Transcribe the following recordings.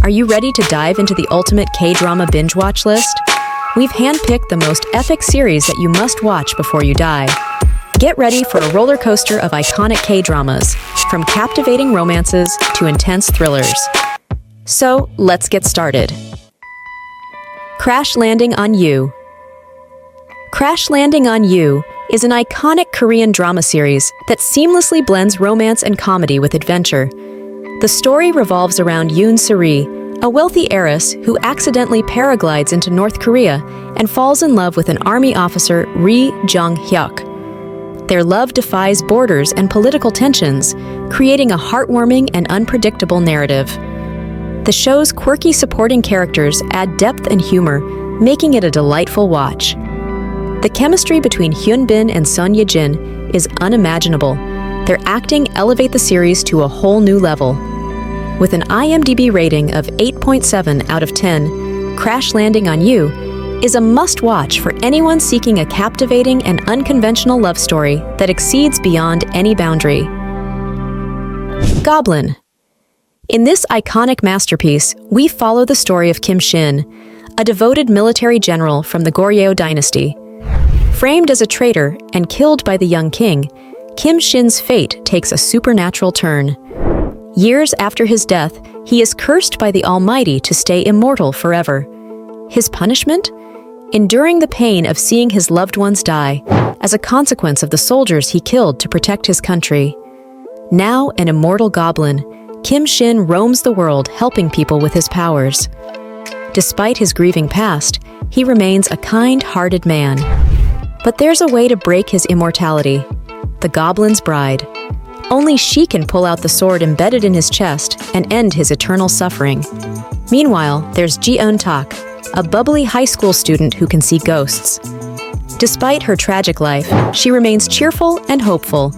Are you ready to dive into the ultimate K-drama binge watch list? We've handpicked the most epic series that you must watch before you die. Get ready for a roller coaster of iconic K-dramas, from captivating romances to intense thrillers. So, let's get started. Crash Landing on You. Crash Landing on You is an iconic Korean drama series that seamlessly blends romance and comedy with adventure. The story revolves around Yoon Suri, a wealthy heiress who accidentally paraglides into North Korea and falls in love with an army officer, Ri Jong-hyuk. Their love defies borders and political tensions, creating a heartwarming and unpredictable narrative. The show's quirky supporting characters add depth and humor, making it a delightful watch. The chemistry between Hyun Bin and Son Ye Jin is unimaginable. Their acting elevate the series to a whole new level. With an IMDb rating of 8.7 out of 10, Crash Landing on You is a must-watch for anyone seeking a captivating and unconventional love story that exceeds beyond any boundary. Goblin. In this iconic masterpiece, we follow the story of Kim Shin, a devoted military general from the Goryeo dynasty. Framed as a traitor and killed by the young king, Kim Shin's fate takes a supernatural turn. Years after his death, he is cursed by the Almighty to stay immortal forever. His punishment? Enduring the pain of seeing his loved ones die, as a consequence of the soldiers he killed to protect his country. Now an immortal goblin, Kim Shin roams the world helping people with his powers. Despite his grieving past, he remains a kind-hearted man. But there's a way to break his immortality: the Goblin's Bride. Only she can pull out the sword embedded in his chest and end his eternal suffering. Meanwhile, there's Ji Eun-tak, a bubbly high school student who can see ghosts. Despite her tragic life, she remains cheerful and hopeful.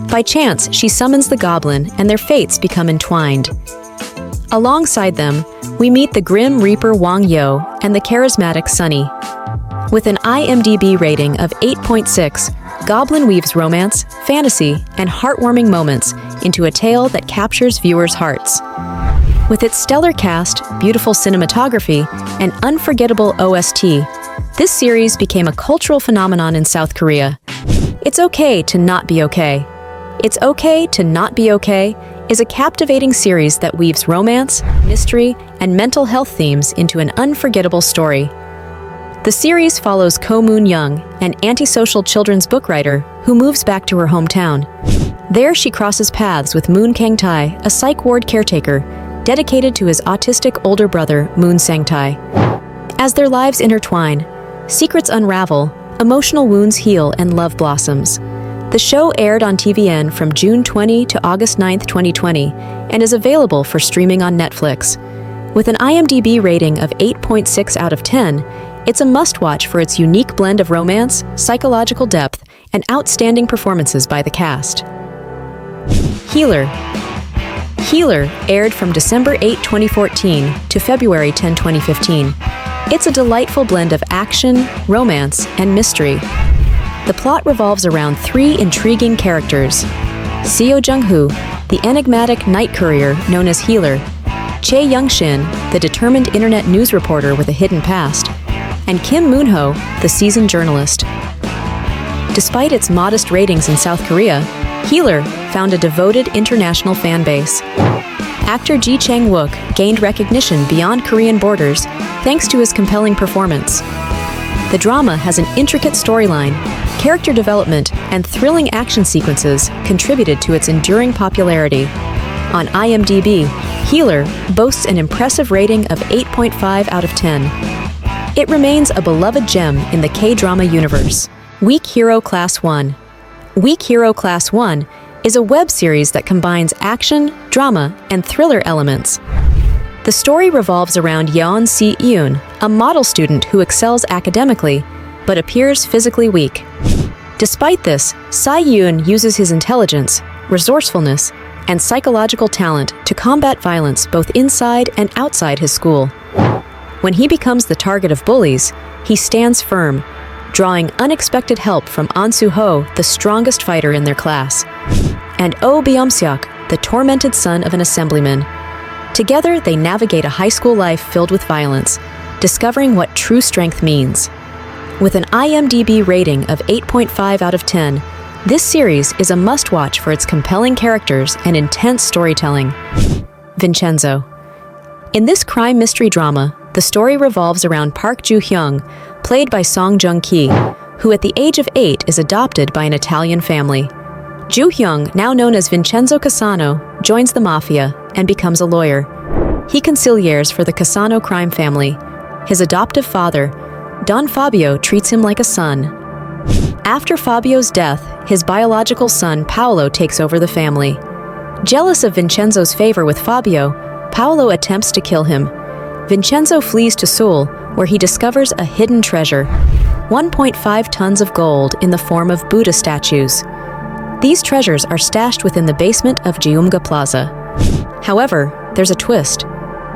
By chance, she summons the goblin and their fates become entwined. Alongside them, we meet the grim Reaper Wang Yo and the charismatic Sunny. With an IMDb rating of 8.6, Goblin weaves romance, fantasy, and heartwarming moments into a tale that captures viewers' hearts. With its stellar cast, beautiful cinematography, and unforgettable OST, this series became a cultural phenomenon in South Korea. It's Okay to Not Be Okay. It's Okay to Not Be Okay is a captivating series that weaves romance, mystery, and mental health themes into an unforgettable story. The series follows Ko Moon-young, an antisocial children's book writer who moves back to her hometown. There she crosses paths with Moon Kang-tae, a psych ward caretaker, dedicated to his autistic older brother, Moon Sang-tae. As their lives intertwine, secrets unravel, emotional wounds heal, and love blossoms. The show aired on TVN from June 20 to August 9, 2020, and is available for streaming on Netflix. With an IMDb rating of 8.6 out of 10, it's a must-watch for its unique blend of romance, psychological depth, and outstanding performances by the cast. Healer. Healer aired from December 8, 2014 to February 10, 2015. It's a delightful blend of action, romance, and mystery. The plot revolves around three intriguing characters: Seo Jung-hoo, the enigmatic night courier known as Healer; Chae Young-shin, the determined internet news reporter with a hidden past; and Kim Moon-ho, the seasoned journalist. Despite its modest ratings in South Korea, Healer found a devoted international fan base. Actor Ji Chang-wook gained recognition beyond Korean borders thanks to his compelling performance. The drama has an intricate storyline, character development, and thrilling action sequences contributed to its enduring popularity. On IMDb, Healer boasts an impressive rating of 8.5 out of 10. It remains a beloved gem in the K-drama universe. Weak Hero Class 1. Weak Hero Class 1 is a web series that combines action, drama, and thriller elements. The story revolves around Yeon Si-eun, a model student who excels academically, but appears physically weak. Despite this, Si-eun uses his intelligence, resourcefulness, and psychological talent to combat violence both inside and outside his school. When he becomes the target of bullies, he stands firm, drawing unexpected help from An Soo-ho, the strongest fighter in their class, and Oh Byum-seok, the tormented son of an assemblyman. Together, they navigate a high school life filled with violence, discovering what true strength means. With an IMDb rating of 8.5 out of 10, this series is a must-watch for its compelling characters and intense storytelling. Vincenzo. In this crime mystery drama, the story revolves around Park Joo-hyung, played by Song Joong-ki, who at the age of 8 is adopted by an Italian family. Joo-hyung, now known as Vincenzo Cassano, joins the mafia and becomes a lawyer. He conciliaires for the Cassano crime family. His adoptive father, Don Fabio, treats him like a son. After Fabio's death, his biological son Paolo takes over the family. Jealous of Vincenzo's favor with Fabio, Paolo attempts to kill him. Vincenzo flees to Seoul, where he discovers a hidden treasure, 1.5 tons of gold in the form of Buddha statues. These treasures are stashed within the basement of Geumga Plaza. However, there's a twist.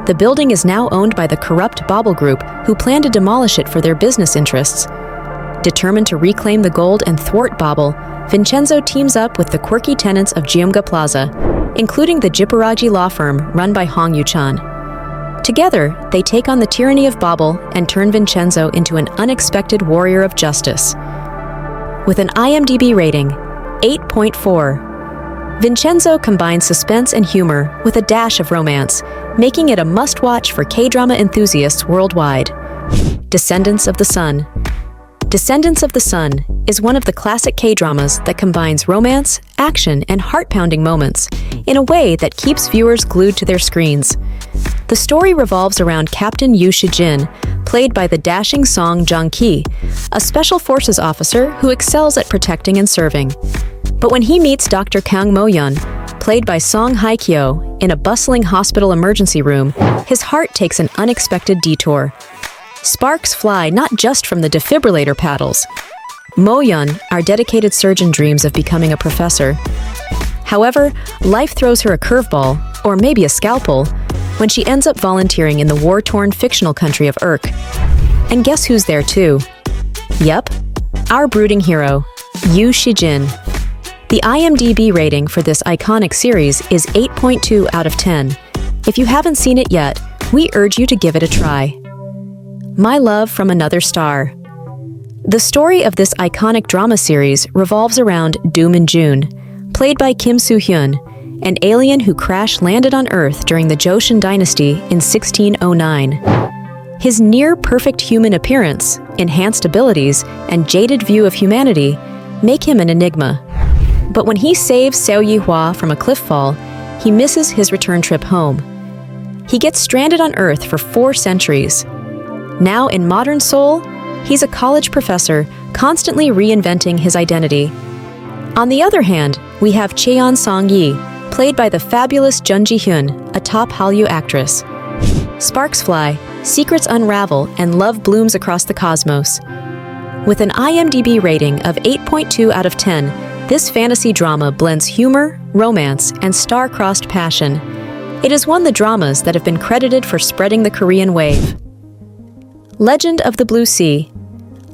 The building is now owned by the corrupt Bobble Group, who plan to demolish it for their business interests. Determined to reclaim the gold and thwart Bobble, Vincenzo teams up with the quirky tenants of Geumga Plaza, including the Jipparaji law firm run by Hong Yu-chan. Together, they take on the tyranny of Bobble and turn Vincenzo into an unexpected warrior of justice. With an IMDb rating, 8.4, Vincenzo combines suspense and humor with a dash of romance, making it a must-watch for K-drama enthusiasts worldwide. Descendants of the Sun. Descendants of the Sun is one of the classic K-dramas that combines romance, action, and heart-pounding moments in a way that keeps viewers glued to their screens. The story revolves around Captain Yoo Shi-jin, played by the dashing Song Joong-ki, a special forces officer who excels at protecting and serving. But when he meets Dr. Kang Mo-yeon, played by Song Hye-kyo, in a bustling hospital emergency room, his heart takes an unexpected detour. Sparks fly not just from the defibrillator paddles. Mo-yeon, our dedicated surgeon, dreams of becoming a professor. However, life throws her a curveball, or maybe a scalpel, when she ends up volunteering in the war-torn fictional country of Urk. And guess who's there too? Yep, our brooding hero, Yoo Shi-jin. The IMDb rating for this iconic series is 8.2 out of 10. If you haven't seen it yet, we urge you to give it a try. My Love from Another Star. The story of this iconic drama series revolves around Do Min-jun, played by Kim Soo-hyun, an alien who crash-landed on Earth during the Joseon Dynasty in 1609. His near-perfect human appearance, enhanced abilities, and jaded view of humanity make him an enigma. But when he saves Seo Yi-hwa from a cliff fall, he misses his return trip home. He gets stranded on Earth for 4 centuries. Now in modern Seoul, he's a college professor constantly reinventing his identity. On the other hand, we have Cheon Song-yi, played by the fabulous Jun Ji-hyun, a top Hallyu actress. Sparks fly, secrets unravel, and love blooms across the cosmos. With an IMDb rating of 8.2 out of 10, this fantasy drama blends humor, romance, and star-crossed passion. It is one of the dramas that have been credited for spreading the Korean wave. Legend of the Blue Sea.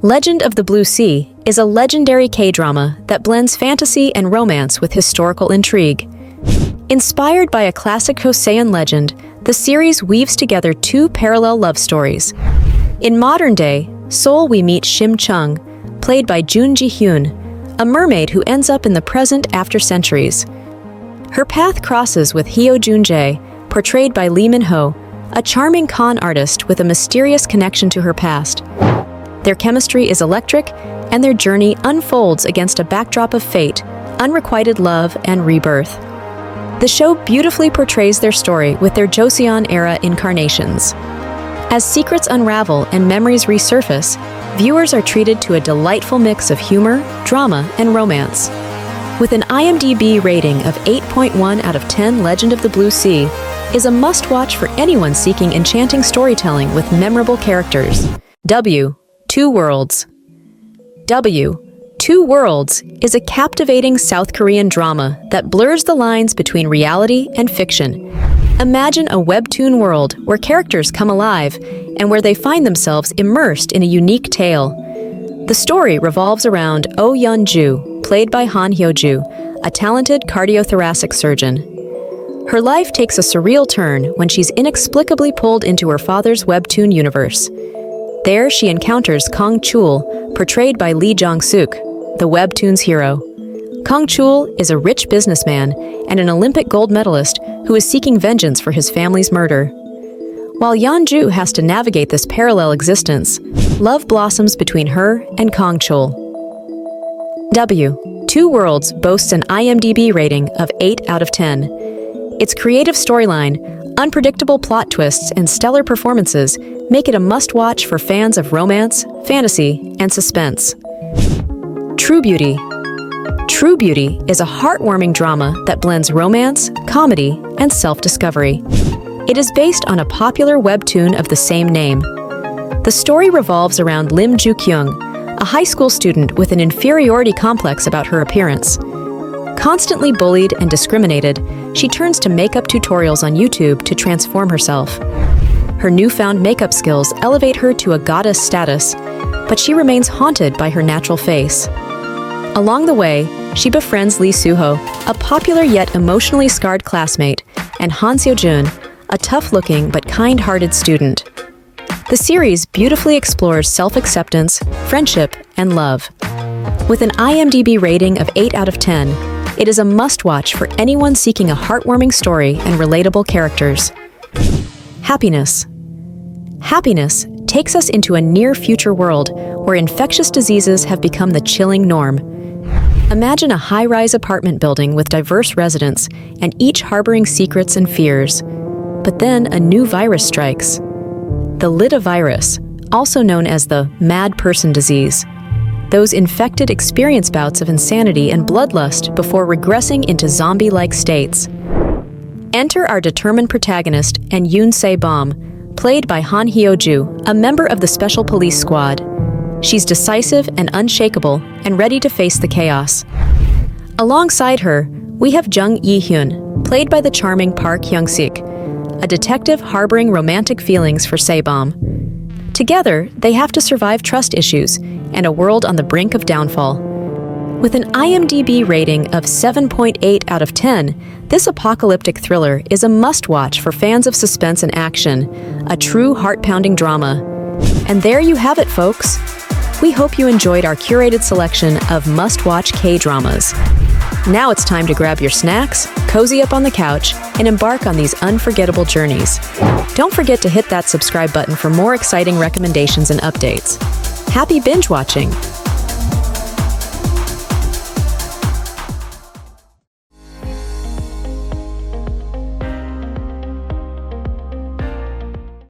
Legend of the Blue Sea is a legendary K-drama that blends fantasy and romance with historical intrigue. Inspired by a classic Joseon legend, the series weaves together 2 parallel love stories. In modern day Seoul, we meet Shim Chung, played by Jun Ji-hyun, a mermaid who ends up in the present after centuries. Her path crosses with Hyo Jun-jae, portrayed by Lee Min-ho, a charming con artist with a mysterious connection to her past. Their chemistry is electric, and their journey unfolds against a backdrop of fate, unrequited love, and rebirth. The show beautifully portrays their story with their Joseon-era incarnations. As secrets unravel and memories resurface, viewers are treated to a delightful mix of humor, drama, and romance. With an IMDb rating of 8.1 out of 10, Legend of the Blue Sea is a must-watch for anyone seeking enchanting storytelling with memorable characters. Two Worlds. Two Worlds is a captivating South Korean drama that blurs the lines between reality and fiction. Imagine a webtoon world where characters come alive and where they find themselves immersed in a unique tale. The story revolves around Oh Yeon-ju, played by Han Hyo-ju, a talented cardiothoracic surgeon. Her life takes a surreal turn when she's inexplicably pulled into her father's webtoon universe. There, she encounters Kang Chul, portrayed by Lee Jong-suk, the webtoon's hero. Kang Chul is a rich businessman and an Olympic gold medalist who is seeking vengeance for his family's murder. While Yeonju has to navigate this parallel existence, love blossoms between her and Kang Chul. Two Worlds boasts an IMDb rating of 8 out of 10. Its creative storyline, unpredictable plot twists, and stellar performances make it a must-watch for fans of romance, fantasy, and suspense. True Beauty. True Beauty is a heartwarming drama that blends romance, comedy, and self-discovery. It is based on a popular webtoon of the same name. The story revolves around Lim Ju-kyung, a high school student with an inferiority complex about her appearance. Constantly bullied and discriminated, she turns to makeup tutorials on YouTube to transform herself. Her newfound makeup skills elevate her to a goddess status, but she remains haunted by her natural face. Along the way, she befriends Lee Suho, a popular yet emotionally scarred classmate, and Han Seo-jun, a tough-looking but kind-hearted student. The series beautifully explores self-acceptance, friendship, and love. With an IMDb rating of 8 out of 10, it is a must-watch for anyone seeking a heartwarming story and relatable characters. Happiness. Happiness takes us into a near-future world where infectious diseases have become the chilling norm. Imagine a high-rise apartment building with diverse residents and each harboring secrets and fears. But then a new virus strikes. The Lita virus, also known as the mad person disease. Those infected experience bouts of insanity and bloodlust before regressing into zombie-like states. Enter our determined protagonist and Yoon Se-bom, played by Han Hyo-ju, a member of the Special Police Squad. She's decisive and unshakable and ready to face the chaos. Alongside her, we have Jung Yi-hyun, played by the charming Park Hyung-sik, a detective harboring romantic feelings for Se-bom. Together, they have to survive trust issues and a world on the brink of downfall. With an IMDb rating of 7.8 out of 10, this apocalyptic thriller is a must-watch for fans of suspense and action, a true heart-pounding drama. And there you have it, folks. We hope you enjoyed our curated selection of must-watch K-dramas. Now it's time to grab your snacks, cozy up on the couch, and embark on these unforgettable journeys. Don't forget to hit that subscribe button for more exciting recommendations and updates. Happy binge watching!